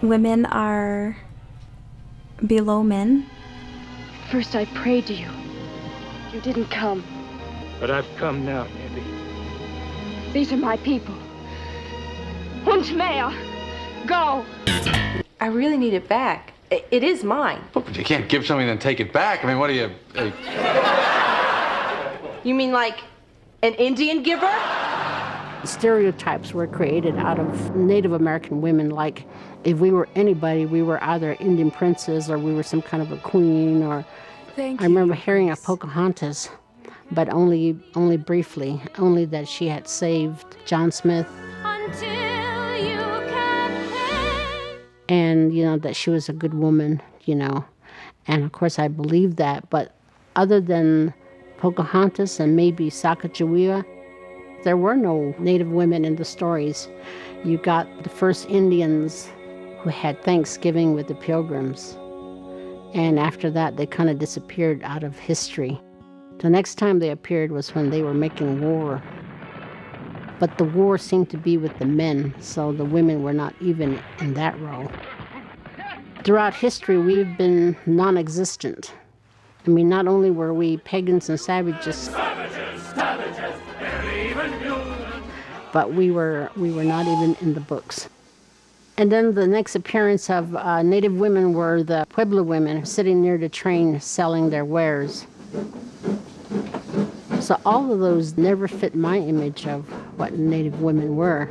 women are below men. First I prayed to you. You didn't come. But I've come now, Nellie. These are my people. Und mehr. Go! I really need it back. It is mine. Oh, but you can't give something and then take it back. I mean, what are you... You mean like an Indian giver? Stereotypes were created out of Native American women, like if we were anybody, we were either Indian princess or we were some kind of a queen. Or I remember hearing of Pocahontas, but only briefly, only that she had saved John Smith. Until you can pay. And, you know, that she was a good woman, you know. And of course I believed that, but other than Pocahontas and maybe Sacagawea, there were no Native women in the stories. You got the first Indians who had Thanksgiving with the Pilgrims. And after that, they kind of disappeared out of history. The next time they appeared was when they were making war. But the war seemed to be with the men, so the women were not even in that role. Throughout history, we've been non-existent. I mean, not only were we pagans and savages, but we were not even in the books. And then the next appearance of Native women were the Pueblo women sitting near the train selling their wares. So all of those never fit my image of what Native women were.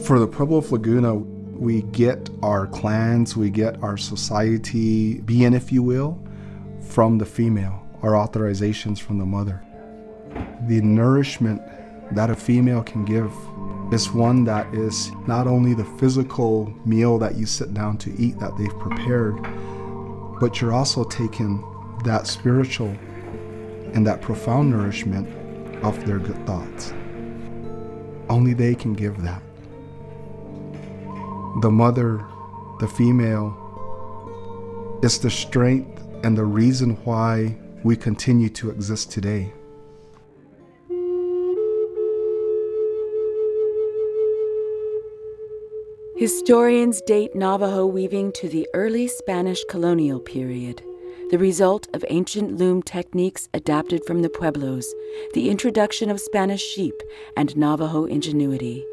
For the Pueblo of Laguna, we get our clans, we get our society being, if you will, from the female, our authorizations from the mother. The nourishment that a female can give is one that is not only the physical meal that you sit down to eat that they've prepared, but you're also taking that spiritual and that profound nourishment of their good thoughts. Only they can give that. The mother, the female, is the strength and the reason why we continue to exist today. Historians date Navajo weaving to the early Spanish colonial period, the result of ancient loom techniques adapted from the Pueblos, the introduction of Spanish sheep, and Navajo ingenuity.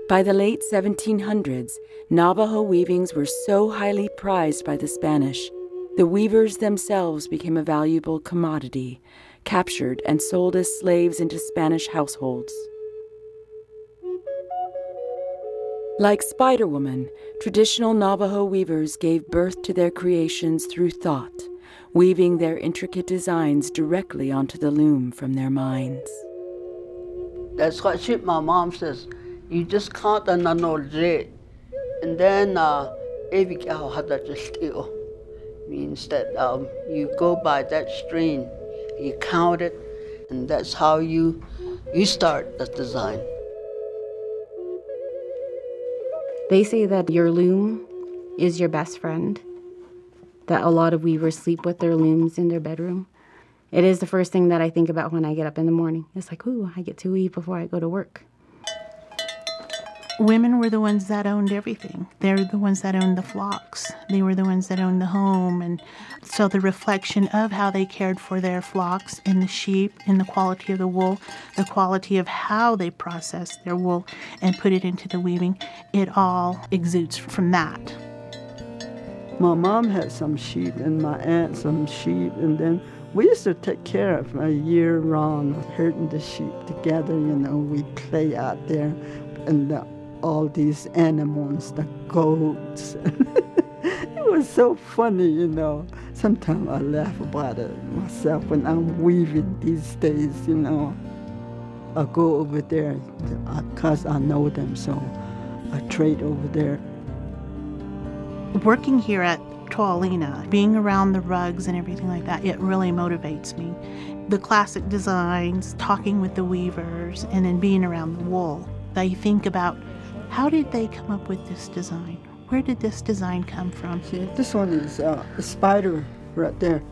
By the late 1700s, Navajo weavings were so highly prized by the Spanish, the weavers themselves became a valuable commodity, captured and sold as slaves into Spanish households. Like Spider-Woman, traditional Navajo weavers gave birth to their creations through thought, weaving their intricate designs directly onto the loom from their minds. That's what my mom says. You just count on the knowledge, and then every cow had that still means that you go by that string, you count it, and that's how you start the design. They say that your loom is your best friend, that a lot of weavers sleep with their looms in their bedroom. It is the first thing that I think about when I get up in the morning. It's like, ooh, I get to weave before I go to work. Women were the ones that owned everything. They're the ones that owned the flocks. They were the ones that owned the home. And so the reflection of how they cared for their flocks and the sheep and the quality of the wool, the quality of how they processed their wool and put it into the weaving, it all exudes from that. My mom had some sheep and my aunt some sheep, and then we used to take care of a year round, herding the sheep together, you know, we play out there, and all these animals, the goats. It was so funny, you know. Sometimes I laugh about it myself when I'm weaving these days, you know. I go over there because I know them, so I trade over there. Working here at Tuolina, being around the rugs and everything like that, it really motivates me. The classic designs, talking with the weavers, and then being around the wool. I think about, how did they come up with this design? Where did this design come from? See, this one is a spider right there,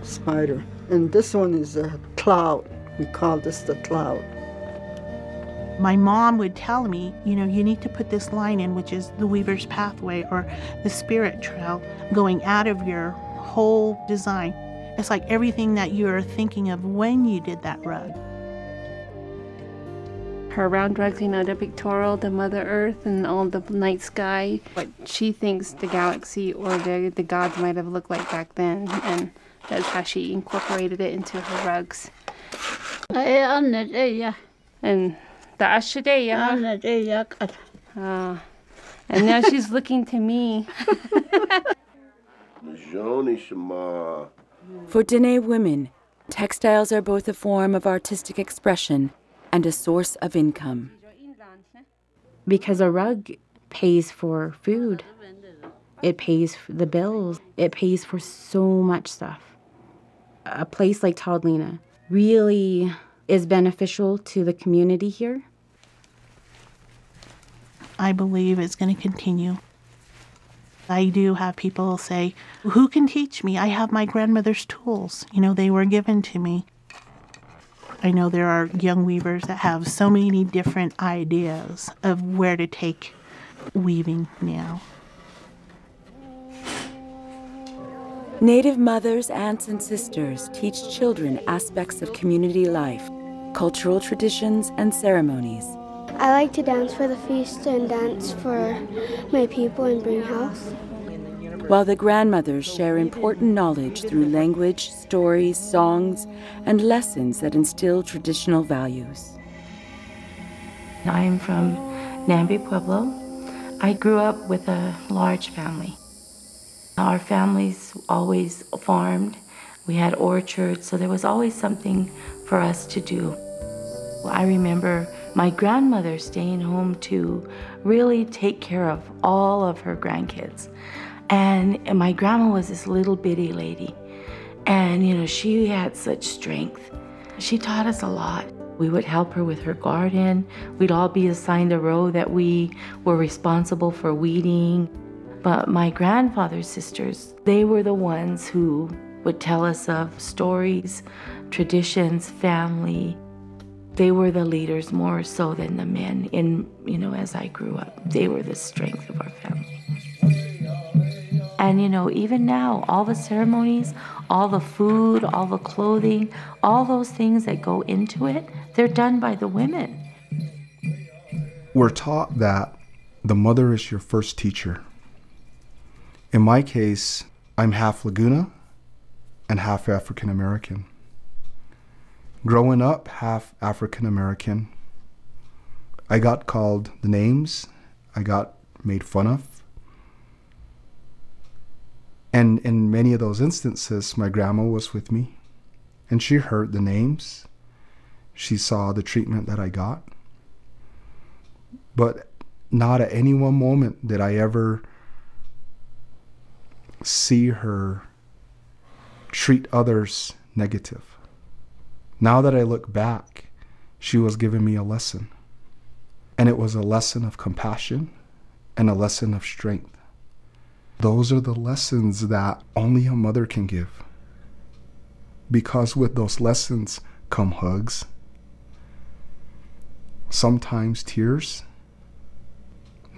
spider. And this one is a cloud, We call this the cloud. My mom would tell me, you know, you need to put this line in, which is the weaver's pathway or the spirit trail, going out of your whole design. It's like everything that you're thinking of when you did that rug. Her round rugs, you know, the pictorial, the Mother Earth and all the night sky, what she thinks the galaxy or the gods might have looked like back then, and that's how she incorporated it into her rugs. And the Ashadeya. And now she's looking to me. For Dene women, textiles are both a form of artistic expression and a source of income. Because a rug pays for food. It pays for the bills. It pays for so much stuff. A place like Taodlina really is beneficial to the community here. I believe it's going to continue. I do have people say, who can teach me? I have my grandmother's tools. You know, they were given to me. I know there are young weavers that have so many different ideas of where to take weaving now. Native mothers, aunts, and sisters teach children aspects of community life, cultural traditions, and ceremonies. I like to dance for the feast and dance for my people and bring health. While the grandmothers share important knowledge through language, stories, songs, and lessons that instill traditional values. I'm from Nambi Pueblo. I grew up with a large family. Our families always farmed. We had orchards, so there was always something for us to do. I remember my grandmother staying home to really take care of all of her grandkids. And my grandma was this little bitty lady. And, you know, she had such strength. She taught us a lot. We would help her with her garden. We'd all be assigned a row that we were responsible for weeding. But my grandfather's sisters, they were the ones who would tell us of stories, traditions, family. They were the leaders more so than the men. As I grew up, they were the strength of our family. And, even now, all the ceremonies, all the food, all the clothing, all those things that go into it, they're done by the women. We're taught that the mother is your first teacher. In my case, I'm half Laguna and half African American. Growing up half African American, I got called the names, I got made fun of. And in many of those instances, my grandma was with me, and she heard the names. She saw the treatment that I got. But not at any one moment did I ever see her treat others negative. Now that I look back, she was giving me a lesson. And it was a lesson of compassion and a lesson of strength. Those are the lessons that only a mother can give. Because with those lessons come hugs, sometimes tears,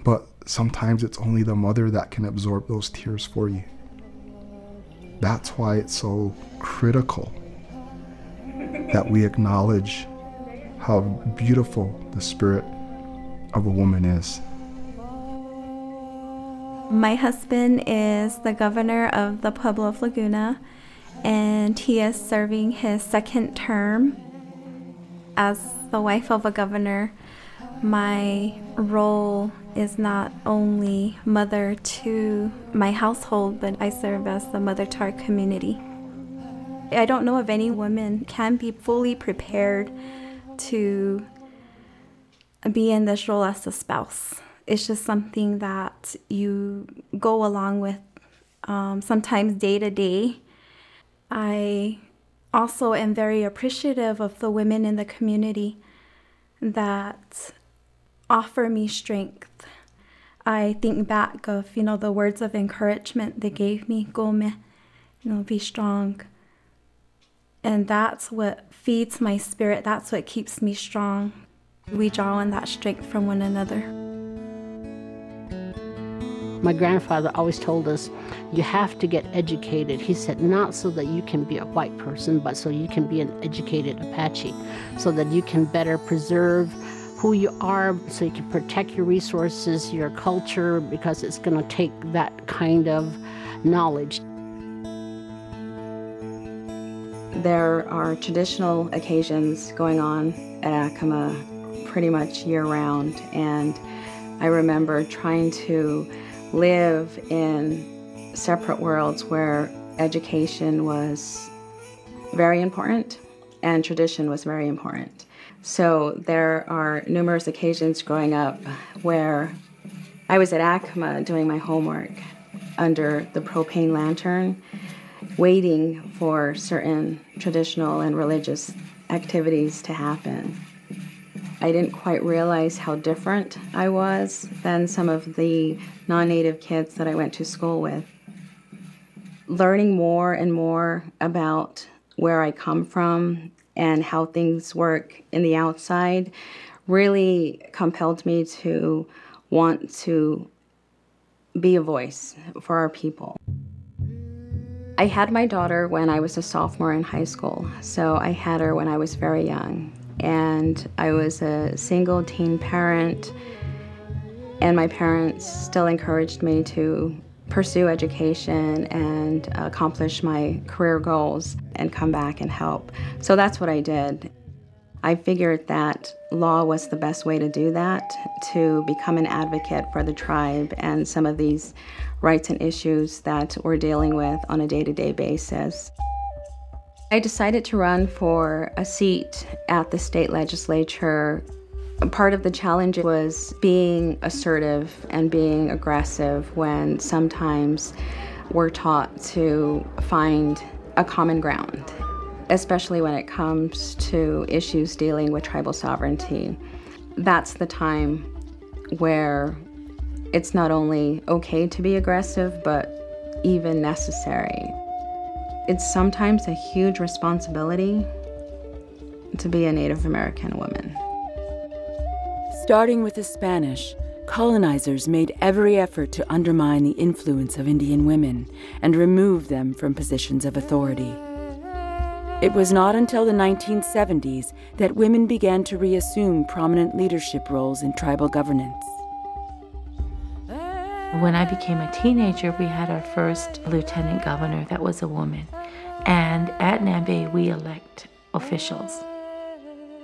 but sometimes it's only the mother that can absorb those tears for you. That's why it's so critical that we acknowledge how beautiful the spirit of a woman is. My husband is the governor of the Pueblo of Laguna, and he is serving his second term. As the wife of a governor, my role is not only mother to my household, but I serve as the mother to our community. I don't know if any woman can be fully prepared to be in this role as a spouse. It's just something that you go along with sometimes day to day. I also am very appreciative of the women in the community that offer me strength. I think back of, the words of encouragement they gave me, Gome, be strong. And that's what feeds my spirit. That's what keeps me strong. We draw on that strength from one another. My grandfather always told us, you have to get educated. He said, not so that you can be a white person, but so you can be an educated Apache, so that you can better preserve who you are, so you can protect your resources, your culture, because it's going to take that kind of knowledge. There are traditional occasions going on at Acoma pretty much year-round, and I remember trying to live in separate worlds where education was very important and tradition was very important. So there are numerous occasions growing up where I was at Acoma doing my homework under the propane lantern, waiting for certain traditional and religious activities to happen. I didn't quite realize how different I was than some of the non-native kids that I went to school with. Learning more and more about where I come from and how things work in the outside really compelled me to want to be a voice for our people. I had my daughter when I was a sophomore in high school, so I had her when I was very young. And I was a single teen parent, and my parents still encouraged me to pursue education and accomplish my career goals and come back and help. So that's what I did. I figured that law was the best way to do that, to become an advocate for the tribe and some of these rights and issues that we're dealing with on a day-to-day basis. I decided to run for a seat at the state legislature. Part of the challenge was being assertive and being aggressive when sometimes we're taught to find a common ground, especially when it comes to issues dealing with tribal sovereignty. That's the time where it's not only okay to be aggressive, but even necessary. It's sometimes a huge responsibility to be a Native American woman. Starting with the Spanish, colonizers made every effort to undermine the influence of Indian women and remove them from positions of authority. It was not until the 1970s that women began to reassume prominent leadership roles in tribal governance. When I became a teenager, we had our first lieutenant governor that was a woman. And at Nambe, we elect officials.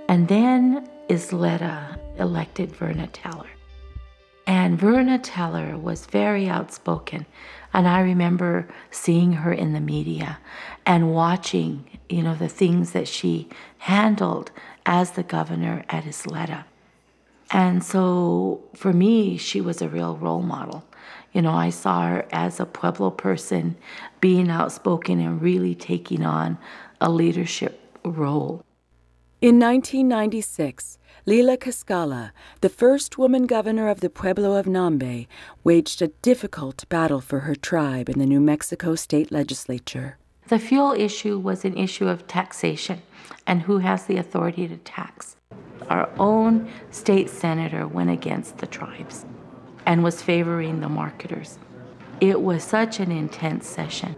And then Isleta elected Verna Teller. And Verna Teller was very outspoken. And I remember seeing her in the media and watching, the things that she handled as the governor at Isleta. And so for me, she was a real role model. I saw her as a Pueblo person being outspoken and really taking on a leadership role. In 1996, Lila Cascala, the first woman governor of the Pueblo of Nambe, waged a difficult battle for her tribe in the New Mexico state legislature. The fuel issue was an issue of taxation and who has the authority to tax. Our own state senator went against the tribes and was favoring the marketers. It was such an intense session.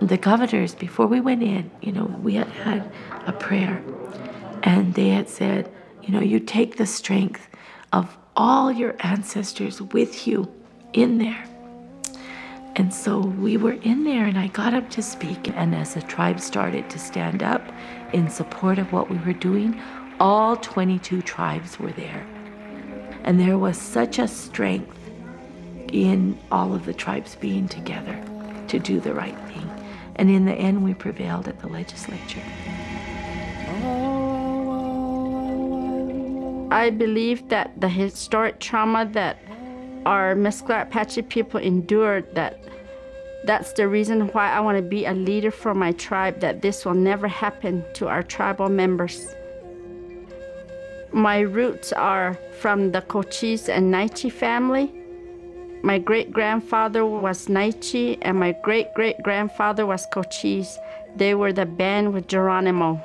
The governors, before we went in, we had a prayer, and they had said, you take the strength of all your ancestors with you in there. And so we were in there, and I got up to speak, and as the tribe started to stand up in support of what we were doing, all 22 tribes were there. And there was such a strength in all of the tribes being together to do the right thing. And in the end, we prevailed at the legislature. I believe that the historic trauma that our Mescla Apache people endured, that's the reason why I want to be a leader for my tribe, that this will never happen to our tribal members. My roots are from the Cochise and Naiche family. My great-grandfather was Naiche, and my great-great-grandfather was Cochise. They were the band with Geronimo.